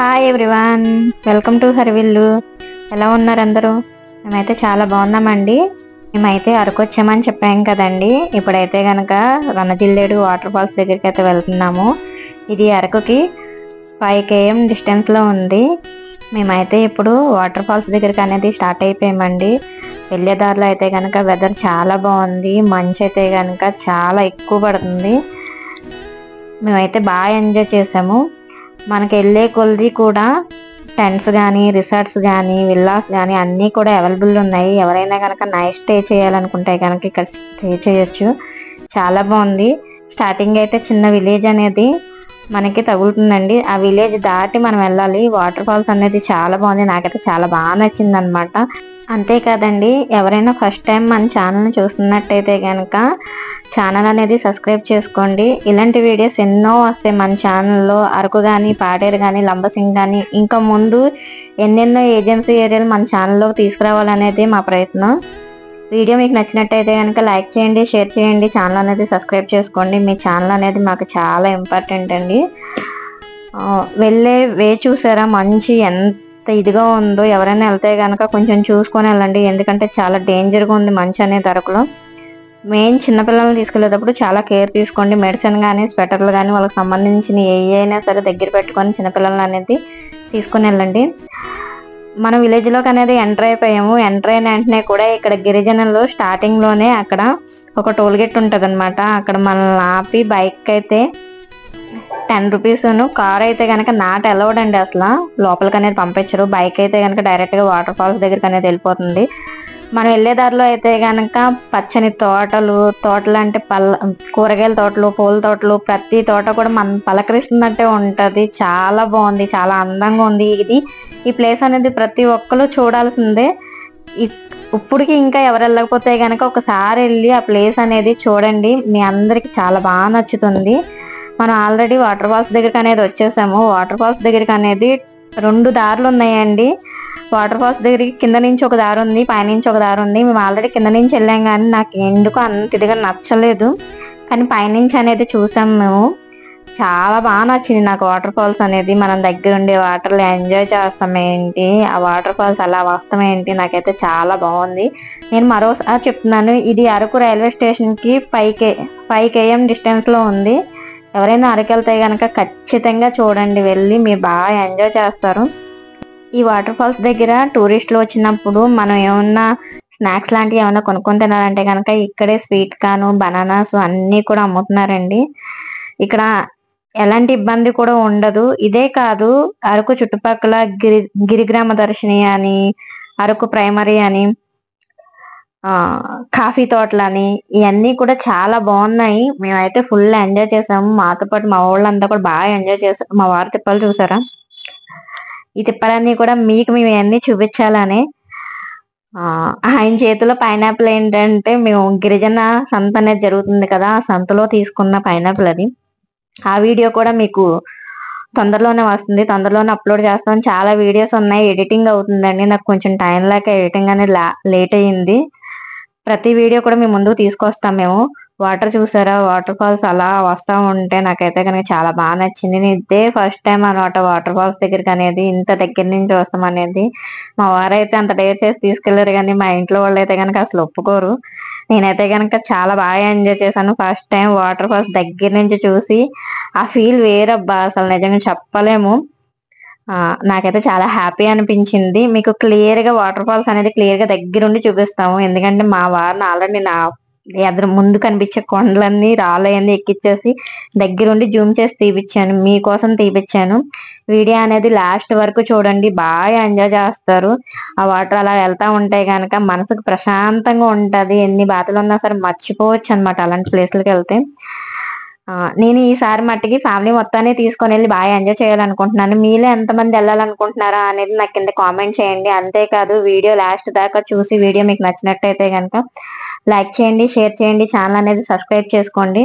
Hi everyone, welcome to హరివిల్లు. ఎలా ఉన్నారు అందరూ? మేమైతే చాలా బాగున్నామండి. మేమైతే అరకు వచ్చామని చెప్పాం కదండి. ఇప్పుడైతే కనుక రణజిల్లేడు వాటర్ ఫాల్స్ దగ్గరికి అయితే వెళ్తున్నాము. ఇది అరకుకి 5 km డిస్టెన్స్లో ఉంది. మేమైతే ఇప్పుడు వాటర్ ఫాల్స్ దగ్గరికి అనేది స్టార్ట్ అయిపోయామండి. వెళ్ళే దారిలో అయితే కనుక వెదర్ చాలా బాగుంది. మంచు అయితే కనుక చాలా ఎక్కువ పడుతుంది. మేమైతే బాగా ఎంజాయ్ చేసాము. మనకి వెళ్ళే కొలది కూడా టెంట్స్ కానీ, రిసార్ట్స్ కానీ, విల్లాస్ కానీ అన్నీ కూడా అవైలబుల్ ఉన్నాయి. ఎవరైనా కనుక నైట్ స్టే చేయాలనుకుంటే కనుక ఇక్కడ స్టే చేయొచ్చు. చాలా బాగుంది. స్టార్టింగ్ అయితే చిన్న విలేజ్ అనేది మనకి తగులుతుందండి. ఆ విలేజ్ దాటి మనం వెళ్ళాలి. వాటర్ ఫాల్స్ అనేది చాలా బాగుంది. నాకైతే చాలా బాగా నచ్చింది అనమాట. అంతేకాదండి, ఎవరైనా ఫస్ట్ టైం మన ఛానల్ని చూస్తున్నట్టయితే కనుక ఛానల్ అనేది సబ్స్క్రైబ్ చేసుకోండి. ఇలాంటి వీడియోస్ ఎన్నో వస్తాయి మన ఛానల్లో. అరకు కానీ, పాడేరు కానీ, లంబసింగ్ కానీ, ఇంకా ముందు ఎన్నెన్నో ఏజెన్సీ ఏరియాలు మన ఛానల్లో తీసుకురావాలనేది మా ప్రయత్నం. వీడియో మీకు నచ్చినట్టయితే కనుక లైక్ చేయండి, షేర్ చేయండి, ఛానల్ అనేది సబ్స్క్రైబ్ చేసుకోండి. మీ ఛానల్ అనేది మాకు చాలా ఇంపార్టెంట్ అండి. వెళ్ళే వే చూసారా, మంచి ఎంత ఇదిగా ఉందో. ఎవరైనా వెళ్తే కనుక కొంచెం చూసుకొని వెళ్ళండి, ఎందుకంటే చాలా డేంజర్గా ఉంది మంచు అనేది అరకులో. మెయిన్ చిన్నపిల్లల్ని తీసుకెళ్లేటప్పుడు చాలా కేర్ తీసుకోండి. మెడిసిన్ కానీ, స్వెటర్లు కానీ, వాళ్ళకి సంబంధించిన ఏ అయినా సరే దగ్గర పెట్టుకొని చిన్నపిల్లల్ని అనేది తీసుకుని వెళ్ళండి. మన విలేజ్లోకి అనేది ఎంటర్ అయిపోయాము. ఎంటర్ అయిన వెంటనే కూడా ఇక్కడ గిరిజనులు స్టార్టింగ్లోనే అక్కడ ఒక టోల్ గేట్ ఉంటుంది అనమాట. అక్కడ మనల్ని ఆపి బైక్ అయితే 10 రూపీస్, కార్ అయితే కనుక నాట్ అలౌడ్ అండి. అసలు లోపలికి అనేది పంపించరు. బైక్ అయితే కనుక డైరెక్ట్గా వాటర్ ఫాల్స్ దగ్గరికి అనేది వెళ్ళిపోతుంది. మనం వెళ్ళే దారిలో అయితే కనుక పచ్చని తోటలు అంటే కూరగాయల తోటలు, పూల తోటలు, ప్రతి తోట కూడా మనం పలకరిస్తున్నట్టే ఉంటుంది. చాలా బాగుంది, చాలా అందంగా ఉంది. ఈ ప్లేస్ అనేది ప్రతి ఒక్కరు చూడాల్సిందే. ఇప్పటికి ఇంకా ఎవరు వెళ్ళకపోతే కనుక ఒకసారి వెళ్ళి ఆ ప్లేస్ అనేది చూడండి. మీ అందరికి చాలా బాగా నచ్చుతుంది. మనం ఆల్రెడీ వాటర్ ఫాల్స్ దగ్గరికి అనేది వచ్చేసాము. వాటర్ ఫాల్స్ దగ్గరికి అనేది 2 దారులు ఉన్నాయండి. వాటర్ ఫాల్స్ దగ్గరికి కింద నుంచి ఒక దారి ఉంది, పైనుంచి ఒక దారి ఉంది. మేము ఆల్రెడీ కింద నుంచి వెళ్ళాం, కానీ నాకు ఎందుకు అంత ఇదిగా నచ్చలేదు. కానీ పైనుంచి అనేది చూసాం మేము. చాలా బాగా నచ్చింది నాకు వాటర్ ఫాల్స్ అనేది. మనం దగ్గర ఉండే వాటర్లో ఎంజాయ్ చేస్తాం ఏంటి, ఆ వాటర్ ఫాల్స్ అలా వస్తాం ఏంటి, నాకైతే చాలా బాగుంది. నేను మరోసారి చెప్తున్నాను, ఇది అరకు రైల్వే స్టేషన్కి 5 km డిస్టెన్స్లో ఉంది. ఎవరైనా అరకు వెళ్తే కనుక ఖచ్చితంగా చూడండి, వెళ్ళి మీరు బాగా ఎంజాయ్ చేస్తారు. ఈ వాటర్ ఫాల్స్ దగ్గర టూరిస్టులు వచ్చినప్పుడు మనం ఏమన్నా స్నాక్స్ లాంటివి ఏమన్నా కొనుక్కొని తినాలంటే కనుక ఇక్కడే స్వీట్ కార్న్, బనానాస్ అన్నీ కూడా అమ్ముతున్నారండి. ఇక్కడ ఎలాంటి ఇబ్బంది కూడా ఉండదు. ఇదే కాదు, అరకు చుట్టుపక్కల గిరిగ్రామ దర్శిని అని, అరకు ప్రైమరీ అని, కాఫీ తోటలని, ఇవన్నీ కూడా చాలా బాగున్నాయి. మేమైతే ఫుల్ ఎంజాయ్ చేసాము. మాతో పాటు మా వాళ్ళంతా కూడా బాగా ఎంజాయ్ చేసారు. మా వారి తిప్పలు చూసారా, ఈ తిప్పలన్నీ కూడా మీకు మేము అన్ని చూపించాలని. ఆయన చేతిలో పైనాపిల్ ఏంటంటే, మేము గిరిజన సంత అనేది జరుగుతుంది కదా, ఆ సంతలో తీసుకున్న పైనాపిల్ అది. ఆ వీడియో కూడా మీకు తొందరలోనే వస్తుంది, తొందరలోనే అప్లోడ్ చేస్తాం. చాలా వీడియోస్ ఉన్నాయి, ఎడిటింగ్ అవుతుందండి. నాకు కొంచెం టైం లేక ఎడిటింగ్ అనేది లేట్ అయ్యింది. ప్రతి వీడియో కూడా మేము ముందుకు తీసుకొస్తాం. మేము వాటర్ చూసారా, వాటర్ ఫాల్స్ అలా వస్తా ఉంటే నాకైతే కనుక చాలా బాగా నచ్చింది. నేను ఇదే ఫస్ట్ టైం అనమాట వాటర్ ఫాల్స్ దగ్గరికి అనేది, ఇంత దగ్గర నుంచి వస్తాం అనేది. మా వారైతే అంత డేర్ చేసి తీసుకెళ్లారు, కానీ మా ఇంట్లో వాళ్ళు అయితే కనుక అసలు ఒప్పుకోరు. నేనైతే కనుక చాలా బాగా ఎంజాయ్ చేశాను. ఫస్ట్ టైం వాటర్ ఫాల్స్ దగ్గర నుంచి చూసి ఆ ఫీల్ వేరబ్బా, అసలు నిజంగా చెప్పలేము. నాకైతే చాలా హ్యాపీ అనిపించింది. మీకు క్లియర్ గా వాటర్ ఫాల్స్ అనేది క్లియర్ గా దగ్గరుండి చూపిస్తాము, ఎందుకంటే మా వారిని ఆల్రెడీ నా ఎదురు ముందు కనిపించే కొండలన్నీ రాళ్ళన్నీ ఎక్కిచ్చేసి దగ్గరుండి జూమ్ చేసి తీపిచ్చాను, మీకోసం తీపిచ్చాను. వీడియో అనేది లాస్ట్ వరకు చూడండి, బాగా ఎంజాయ్ చేస్తారు. ఆ వాటర్ అలా వెళ్తా ఉంటే కనుక మనసుకు ప్రశాంతంగా ఉంటది. ఎన్ని బాధలు ఉన్నా సరే మర్చిపోవచ్చు అనమాట అలాంటి ప్లేస్లకు వెళ్తే. నేను ఈసారి మట్టికి ఫ్యామిలీ మొత్తాన్ని తీసుకొని వెళ్ళి బాగా ఎంజాయ్ చేయాలనుకుంటున్నాను. మీలో ఎంతమంది వెళ్ళాలనుకుంటున్నారా అనేది నాకు కింద కామెంట్ చేయండి. అంతేకాదు, వీడియో లాస్ట్ దాకా చూసి వీడియో మీకు నచ్చినట్టయితే కనుక లైక్ చేయండి, షేర్ చేయండి, ఛానల్ అనేది సబ్స్క్రైబ్ చేసుకోండి.